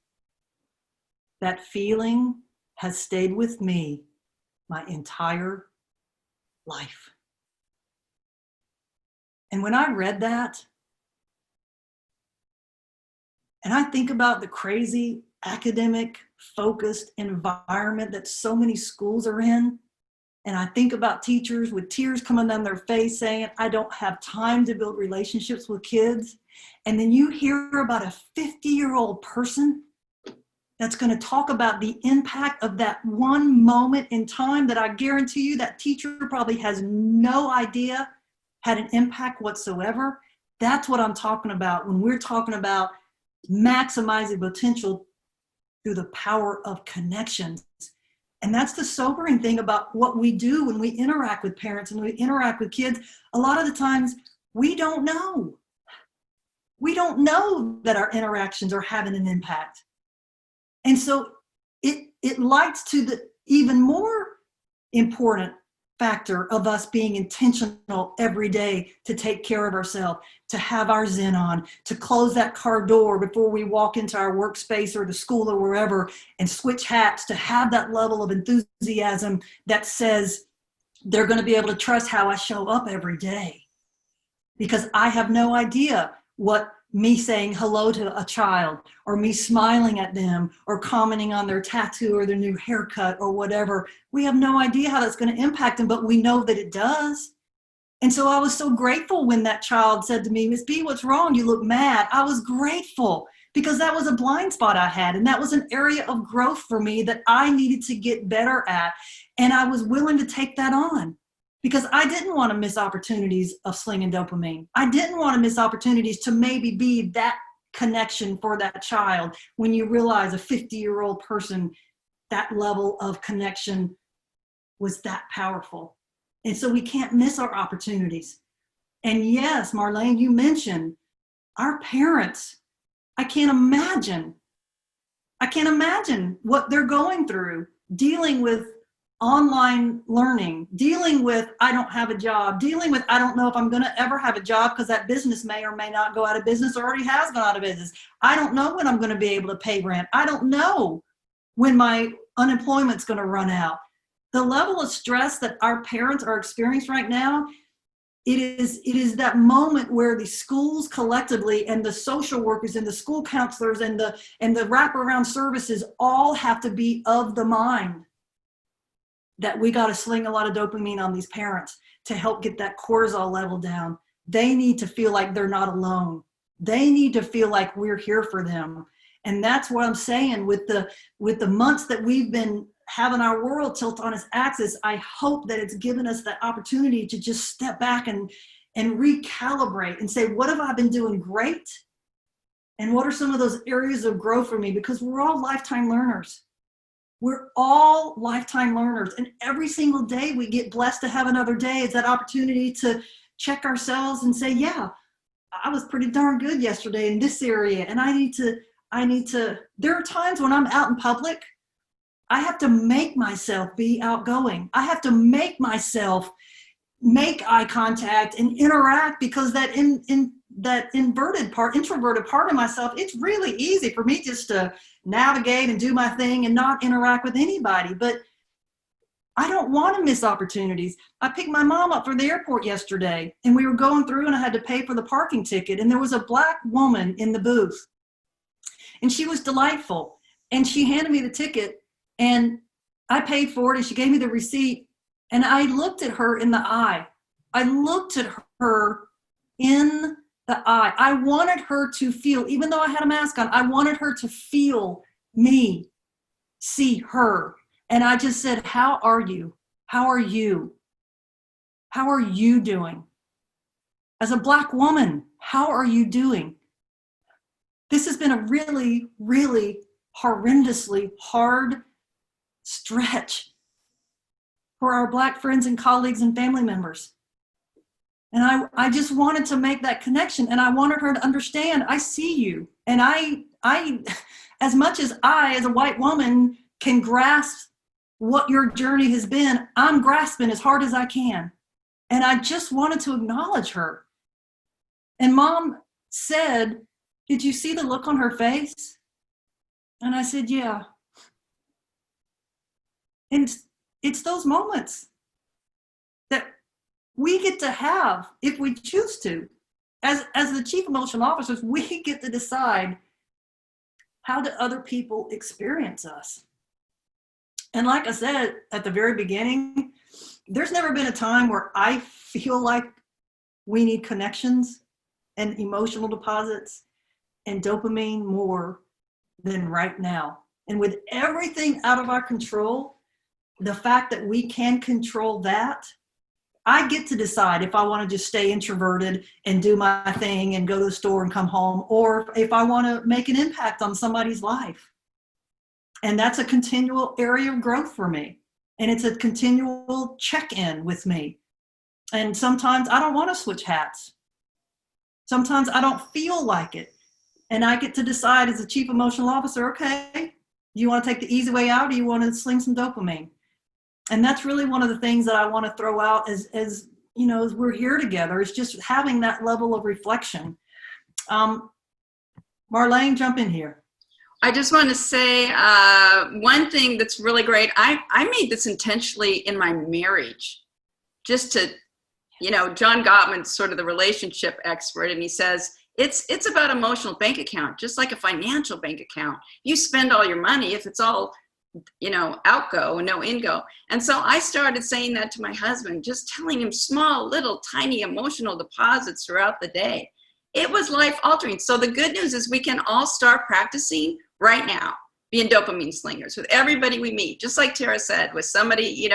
That feeling has stayed with me my entire life. And when I read that, and I think about the crazy academic focused environment that so many schools are in, and I think about teachers with tears coming down their face saying, I don't have time to build relationships with kids. And then you hear about a 50-year-old person that's going to talk about the impact of that one moment in time that I guarantee you that teacher probably has no idea had an impact whatsoever. That's what I'm talking about when we're talking about maximizing potential through the power of connections. And that's the sobering thing about what we do when we interact with parents and we interact with kids. A lot of the times we don't know. We don't know that our interactions are having an impact. And so it lights to the even more important factor of us being intentional every day to take care of ourselves, to have our Zen on, to close that car door before we walk into our workspace or to school or wherever and switch hats, to have that level of enthusiasm that says they're going to be able to trust how I show up every day. Because I have no idea what me saying hello to a child, or me smiling at them, or commenting on their tattoo or their new haircut or whatever. We have no idea how that's going to impact them, but we know that it does. And so I was so grateful when that child said to me, "Miss B, what's wrong? You look mad." I was grateful because that was a blind spot I had. And that was an area of growth for me that I needed to get better at. And I was willing to take that on because I didn't want to miss opportunities of slinging dopamine. I didn't want to miss opportunities to maybe be that connection for that child. When you realize a 50-year-old person, that level of connection was that powerful. And so we can't miss our opportunities. And yes, Marlene, you mentioned our parents. I can't imagine what they're going through, dealing with online learning, dealing with I don't have a job, dealing with I don't know if I'm going to ever have a job because that business may or may not go out of business or already has gone out of business. I don't know when I'm going to be able to pay rent. I don't know when my unemployment's going to run out. The level of stress that our parents are experiencing right now, it is that moment where the schools collectively and the social workers and the school counselors and the wraparound services all have to be of the mind that we got to sling a lot of dopamine on these parents to help get that cortisol level down. They need to feel like they're not alone. They need to feel like we're here for them. And that's what I'm saying with the months that we've been having our world tilt on its axis. I hope that it's given us that opportunity to just step back and recalibrate and say, what have I been doing great? And what are some of those areas of growth for me? Because we're all lifetime learners. We're all lifetime learners. And every single day we get blessed to have another day. It's that opportunity to check ourselves and say, yeah, I was pretty darn good yesterday in this area. And I need to, there are times when I'm out in public, I have to make myself be outgoing. I have to make myself make eye contact and interact because that introverted part of myself, it's really easy for me just to navigate and do my thing and not interact with anybody. But I don't want to miss opportunities. I picked my mom up from the airport yesterday and we were going through and I had to pay for the parking ticket. And there was a Black woman in the booth and she was delightful. And she handed me the ticket. And I paid for it and she gave me the receipt and I looked at her in the eye. I looked at her in the eye. I wanted her to feel, even though I had a mask on, I wanted her to feel me, see her. And I just said, how are you? How are you? How are you doing? As a Black woman, how are you doing? This has been a really, really horrendously hard stretch for our Black friends and colleagues and family members. And I just wanted to make that connection and I wanted her to understand, I see you. And I as much as I, as a white woman, can grasp what your journey has been, I'm grasping as hard as I can. And I just wanted to acknowledge her. And Mom said, "Did you see the look on her face?" And I said, "Yeah." And it's those moments that we get to have if we choose to. As the chief emotional officers, we get to decide, how do other people experience us? And like I said at the very beginning, there's never been a time where I feel like we need connections and emotional deposits and dopamine more than right now. And with everything out of our control, the fact that we can control that, I get to decide if I want to just stay introverted and do my thing and go to the store and come home, or if I want to make an impact on somebody's life. And that's a continual area of growth for me. And it's a continual check-in with me. And sometimes I don't want to switch hats. Sometimes I don't feel like it. And I get to decide as a chief emotional officer, okay, do you want to take the easy way out, or do you want to sling some dopamine? And that's really one of the things that I want to throw out as you know, as we're here together, is just having that level of reflection. Marlene, jump in here. I just want to say one thing that's really great. I made this intentionally in my marriage, just to, you know, John Gottman's sort of the relationship expert, and he says, It's about emotional bank account, just like a financial bank account. You spend all your money if it's all, outgo and no ingo. And so I started saying that to my husband, just telling him small, little, tiny emotional deposits throughout the day. It was life altering. So the good news is we can all start practicing right now, being dopamine slingers with everybody we meet, just like Tara said, with somebody, in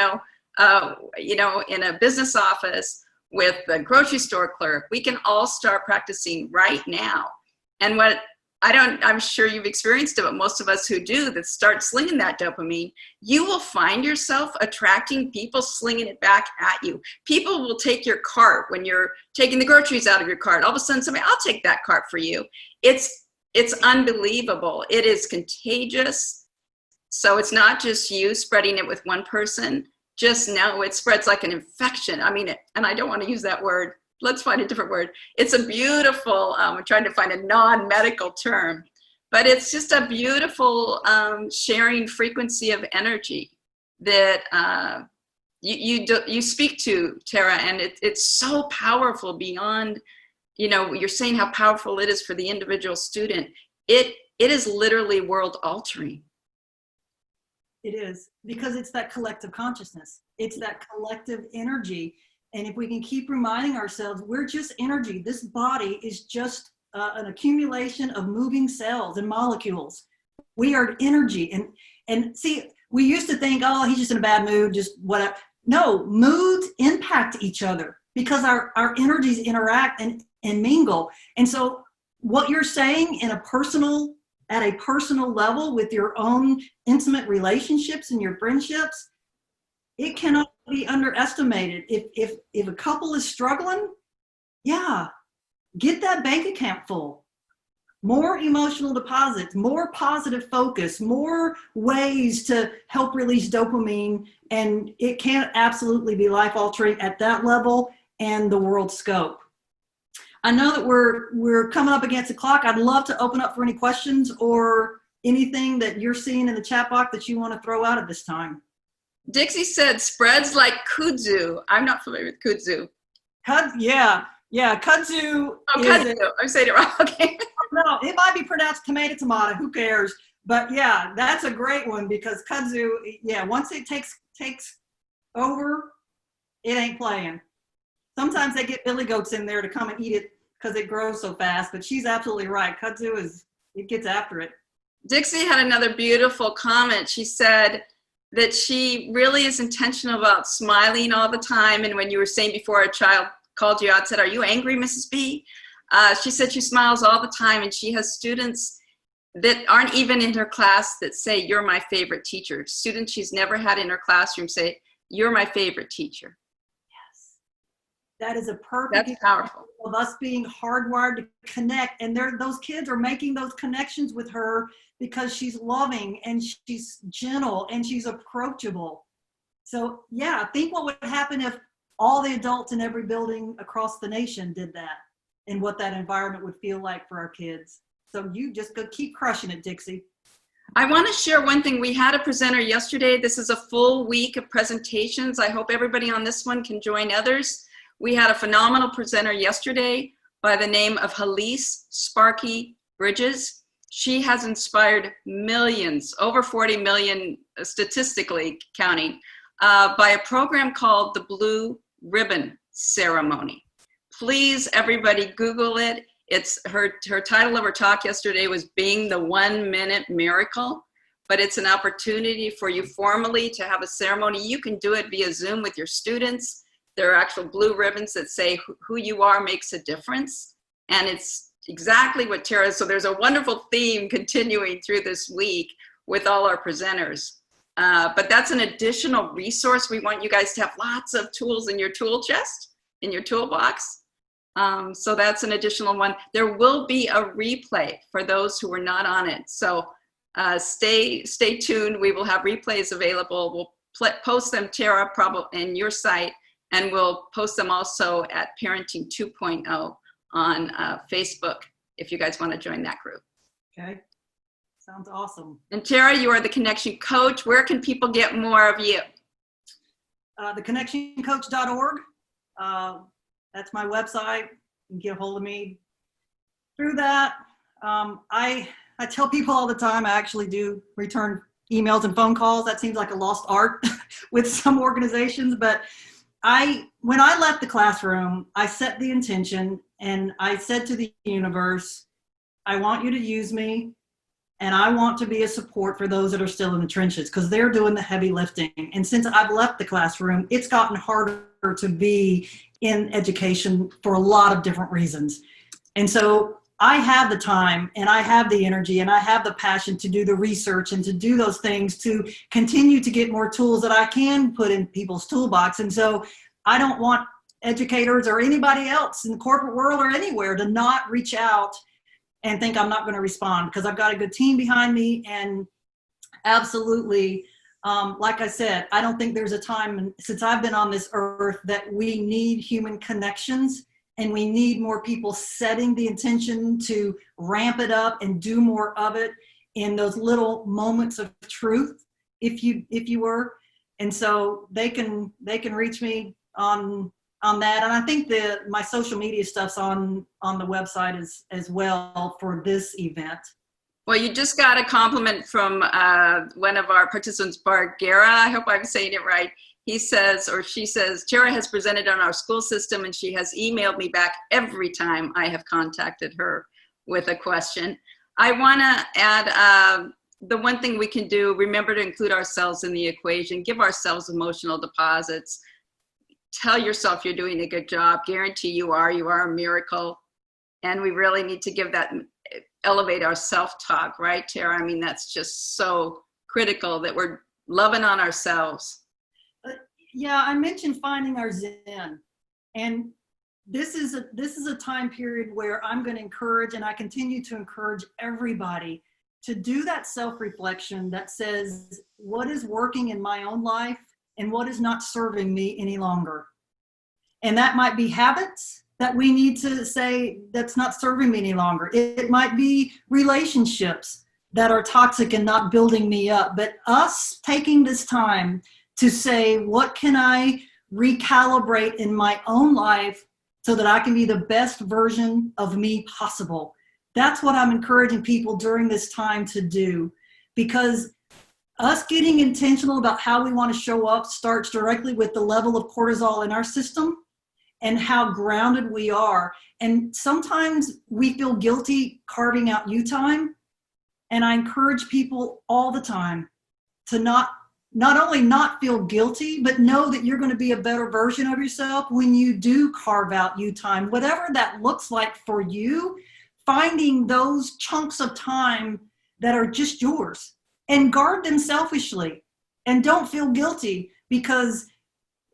a business office, with the grocery store clerk. We can all start practicing right now. And I'm sure you've experienced it, but most of us who do, that start slinging that dopamine, you will find yourself attracting people slinging it back at you. People will take your cart when you're taking the groceries out of your cart. All of a sudden somebody, I'll take that cart for you. It's unbelievable. It is contagious. So it's not just you spreading it with one person. Just know it spreads like an infection. I mean, and I don't want to use that word. Let's find a different word. It's a beautiful, I'm trying to find a non-medical term, but it's just a beautiful sharing frequency of energy that you speak to, Tara, and it's so powerful beyond, you're saying how powerful it is for the individual student. It is literally world altering. It is, because it's that collective consciousness. It's that collective energy. And if we can keep reminding ourselves, we're just energy. This body is just an accumulation of moving cells and molecules. We are energy. And see, we used to think, oh, he's just in a bad mood, just whatever. No, moods impact each other because our energies interact and mingle. And so what you're saying at a personal level with your own intimate relationships and your friendships, it cannot be underestimated. If a couple is struggling, yeah, get that bank account full. More emotional deposits, more positive focus, more ways to help release dopamine, and it can absolutely be life-altering at that level and the world scope. I know that we're coming up against the clock. I'd love to open up for any questions or anything that you're seeing in the chat box that you want to throw out at this time. Dixie said spreads like kudzu. I'm not familiar with kudzu. Yeah, kudzu. Oh, kudzu. I'm saying it wrong. Okay. No, it might be pronounced tomato. Who cares? But yeah, that's a great one because kudzu, yeah, once it takes over, it ain't playing. Sometimes they get billy goats in there to come and eat it because it grows so fast, but she's absolutely right. Kudzu it gets after it. Dixie had another beautiful comment. She said that she really is intentional about smiling all the time. And when you were saying before a child called you out, said, "Are you angry, Mrs. B?" She said she smiles all the time, and she has students that aren't even in her class that say, "You're my favorite teacher." Students she's never had in her classroom say, "You're my favorite teacher." Yes. That is a perfect That's powerful. of us being hardwired to connect. And those kids are making those connections with her because she's loving and she's gentle and she's approachable. So yeah, think what would happen if all the adults in every building across the nation did that and what that environment would feel like for our kids. So you just go keep crushing it, Dixie. I want to share one thing. We had a presenter yesterday. This is a full week of presentations. I hope everybody on this one can join others. We had a phenomenal presenter yesterday by the name of Halise Sparky Bridges. She has inspired millions, over 40 million statistically counting, by a program called the Blue Ribbon Ceremony. Please, everybody, Google it. It's her title of her talk yesterday was Being the 1 Minute Miracle, but it's an opportunity for you formally to have a ceremony. You can do it via Zoom with your students. There are actual blue ribbons that say who you are makes a difference. And it's exactly what Tara, so there's a wonderful theme continuing through this week with all our presenters. But that's an additional resource. We want you guys to have lots of tools in your tool chest, in your toolbox. So that's an additional one. There will be a replay for those who were not on it. So stay tuned. We will have replays available. We'll post them, Tara, probably in your site, and we'll post them also at Parenting 2.0 on Facebook if you guys want to join that group. Okay, sounds awesome. And Tara, you are the Connection Coach. Where can people get more of you? theconnectioncoach.org. That's my website. You can get a hold of me. through that, I tell people all the time, I actually do return emails and phone calls. That seems like a lost art with some organizations, but when I left the classroom, I set the intention and I said to the universe, I want you to use me, and I want to be a support for those that are still in the trenches because they're doing the heavy lifting. And since I've left the classroom, it's gotten harder to be in education for a lot of different reasons. And so I have the time and I have the energy and I have the passion to do the research and to do those things to continue to get more tools that I can put in people's toolbox. And so I don't want educators or anybody else in the corporate world or anywhere to not reach out and think I'm not going to respond, because I've got a good team behind me. And absolutely, like I said, I don't think there's a time since I've been on this earth that we need human connections, and we need more people setting the intention to ramp it up and do more of it in those little moments of truth, if you were. And so they can reach me on that. And I think my social media stuff's on the website as well for this event. Well, you just got a compliment from one of our participants, Bargara. I hope I'm saying it right. He says, or she says, Tara has presented on our school system and she has emailed me back every time I have contacted her with a question. I want to add the one thing we can do, remember to include ourselves in the equation, give ourselves emotional deposits. Tell yourself you're doing a good job. Guarantee you are a miracle. And we really need to give that, elevate our self-talk, right, Tara? I mean, that's just so critical that we're loving on ourselves. Yeah, I mentioned finding our Zen. And this is a time period where I'm going to encourage, and I continue to encourage everybody to do that self-reflection that says, what is working in my own life and what is not serving me any longer? And that might be habits that we need to say that's not serving me any longer. It might be relationships that are toxic and not building me up. But us taking this time to say, what can I recalibrate in my own life so that I can be the best version of me possible? That's what I'm encouraging people during this time to do, because us getting intentional about how we want to show up starts directly with the level of cortisol in our system and how grounded we are. And sometimes we feel guilty carving out you time. And I encourage people all the time to not only not feel guilty, but know that you're going to be a better version of yourself when you do carve out you time, whatever that looks like for you, finding those chunks of time that are just yours. And guard them selfishly, and don't feel guilty because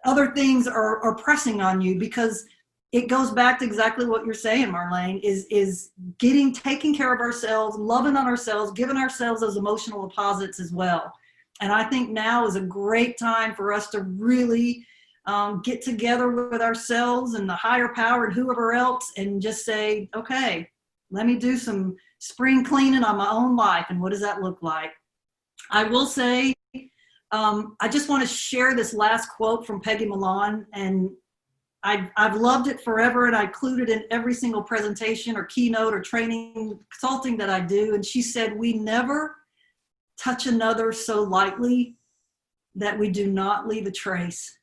other things are pressing on you, because it goes back to exactly what you're saying, Marlene, is taking care of ourselves, loving on ourselves, giving ourselves those emotional deposits as well. And I think now is a great time for us to really get together with ourselves and the higher power and whoever else and just say, okay, let me do some spring cleaning on my own life. And what does that look like? I will say, I just want to share this last quote from Peggy Milan, and I've loved it forever, and I include it in every single presentation or keynote or training consulting that I do. And she said, we never touch another so lightly that we do not leave a trace.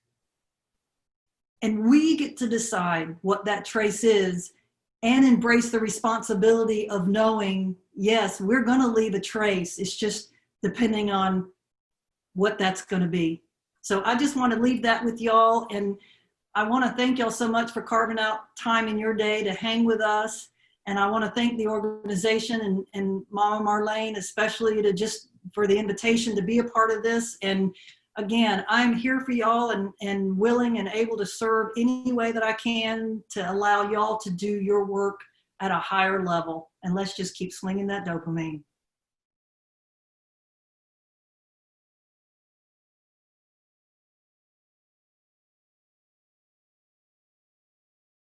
And we get to decide what that trace is and embrace the responsibility of knowing, yes, we're going to leave a trace. It's just depending on what that's going to be. So I just want to leave that with y'all. And I want to thank y'all so much for carving out time in your day to hang with us. And I want to thank the organization and Mama Marlene, especially for the invitation to be a part of this. And again, I'm here for y'all and willing and able to serve any way that I can to allow y'all to do your work at a higher level. And let's just keep swinging that dopamine.